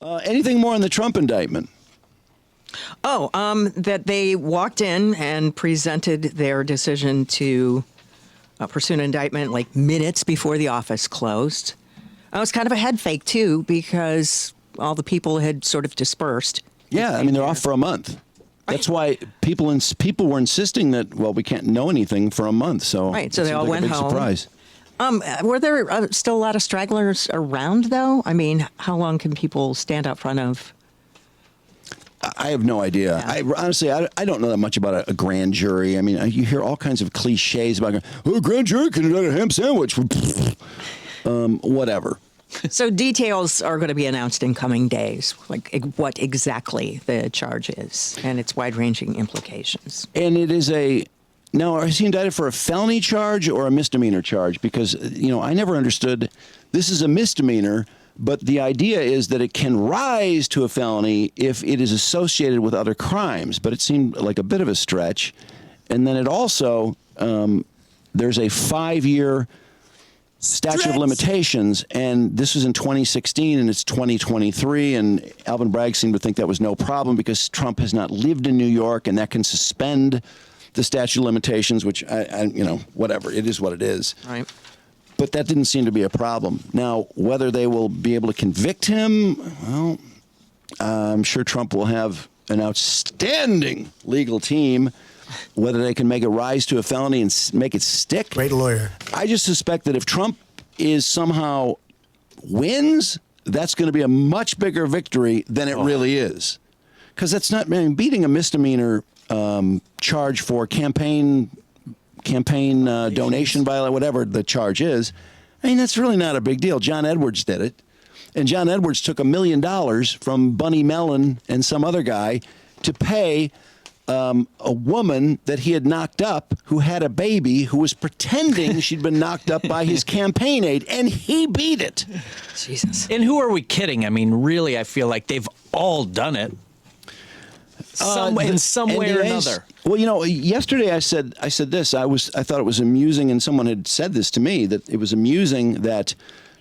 Anything more on the Trump indictment? That they walked in and presented their decision to pursue an indictment like minutes before the office closed. It was kind of a head fake, too, because all the people had sort of dispersed. Yeah, I mean, they're off for a month. That's why people were insisting that, well, we can't know anything for a month. So, so they all went home. Surprise. Were there still a lot of stragglers around, though? I mean, how long can people stand out front of? I have no idea. Yeah. Honestly, I don't know that much about a grand jury. I mean, you hear all kinds of cliches about, a grand jury can have a ham sandwich. Whatever. So details are going to be announced in coming days, like what exactly the charge is and its wide-ranging implications. And it is now, is he indicted for a felony charge or a misdemeanor charge? Because, I never understood, this is a misdemeanor, but the idea is that it can rise to a felony if it is associated with other crimes. But it seemed like a bit of a stretch. And then it also, there's a 5-year statute of limitations, and this was in 2016, and it's 2023, and Alvin Bragg seemed to think that was no problem because Trump has not lived in New York, and that can suspend the statute of limitations, which, whatever. It is what it is. Right. But that didn't seem to be a problem. Now, whether they will be able to convict him, well, I'm sure Trump will have an outstanding legal team. Whether they can make it rise to a felony and make it stick. Great lawyer. I just suspect that if Trump somehow wins, that's going to be a much bigger victory than it really is. Because that's not, beating a misdemeanor charge for campaign donation violation, whatever the charge is, that's really not a big deal. John Edwards did it. And John Edwards took $1 million from Bunny Mellon and some other guy to pay a woman that he had knocked up who had a baby who was pretending she'd been knocked up by his campaign aide, and he beat it. Jesus. And who are we kidding? I mean, really, I feel like they've all done it. In some way or another. Well, yesterday I said this. I thought it was amusing, and someone had said this to me, that it was amusing that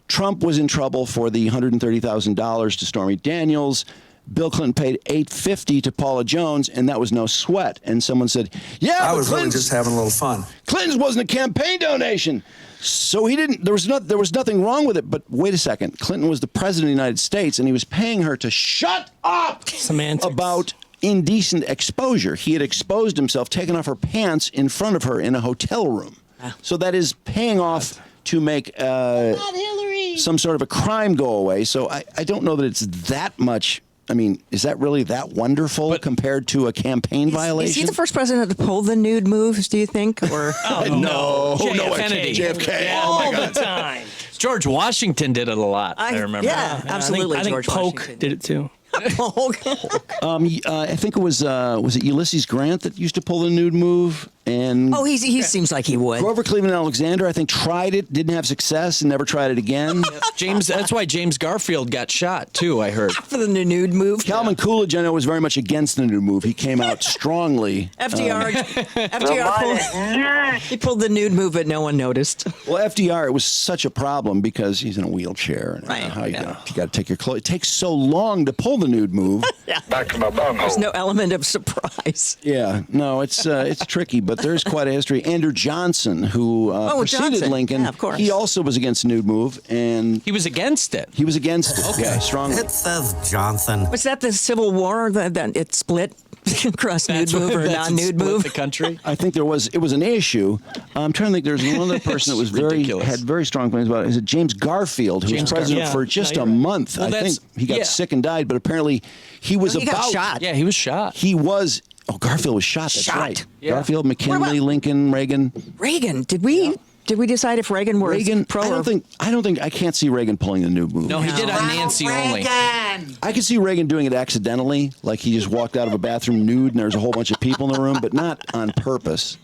Trump was in trouble for the $130,000 to Stormy Daniels. Bill Clinton paid $850 to Paula Jones, and that was no sweat. And someone said, "Yeah, I was really just having a little fun. Clinton's wasn't a campaign donation, so he didn't. There was nothing wrong with it." But wait a second, Clinton was the president of the United States, and he was paying her to shut up about indecent exposure. He had exposed himself, taken off her pants in front of her in a hotel room. So that is paying off to make some sort of a crime go away. So I don't know that it's that much. Is that really that wonderful compared to a campaign violation? Is he the first president to pull the nude moves, do you think? Or no. Kennedy. JFK. Yeah, Oh, my all God. the time. George Washington did it a lot, I remember. Yeah, absolutely. I think George Polk Washington did it too. I think it was it Ulysses Grant that used to pull the nude move? And he seems like he would. Grover Cleveland Alexander, I think, tried it, didn't have success, and never tried it again. That's why James Garfield got shot, too, I heard. For the nude move. Calvin Coolidge, I know, was very much against the nude move. He came out strongly. FDR pulled the nude move, but no one noticed. Well, FDR, it was such a problem because he's in a wheelchair. And right. You got to take your clothes. It takes so long to pull the nude move. Yeah. Back to my bunghole. There's no element of surprise. Yeah, no, it's tricky, but there's quite a history. Andrew Johnson, who preceded Lincoln, yeah, of course. he also was against the nude move, and he was against it. He was against it. Okay, yeah, strongly. It says Johnson. Was that the Civil War that it split across nude move or non-nude move? The country. I think it was an issue. I'm trying to think. There's one other person that was had very strong feelings about it. Is it James Garfield, who was president for just a month? Well, I think he got sick and died, but apparently he was got shot. Yeah, he was shot. He was. Oh, Garfield was shot. That's right. Yeah. Garfield, McKinley, Lincoln, Reagan. Reagan. Did we decide if Reagan was pro? I don't think. I can't see Reagan pulling the nude move. No, he did on Nancy only. I could see Reagan doing it accidentally, like he just walked out of a bathroom nude and there's a whole bunch of people in the room, but not on purpose.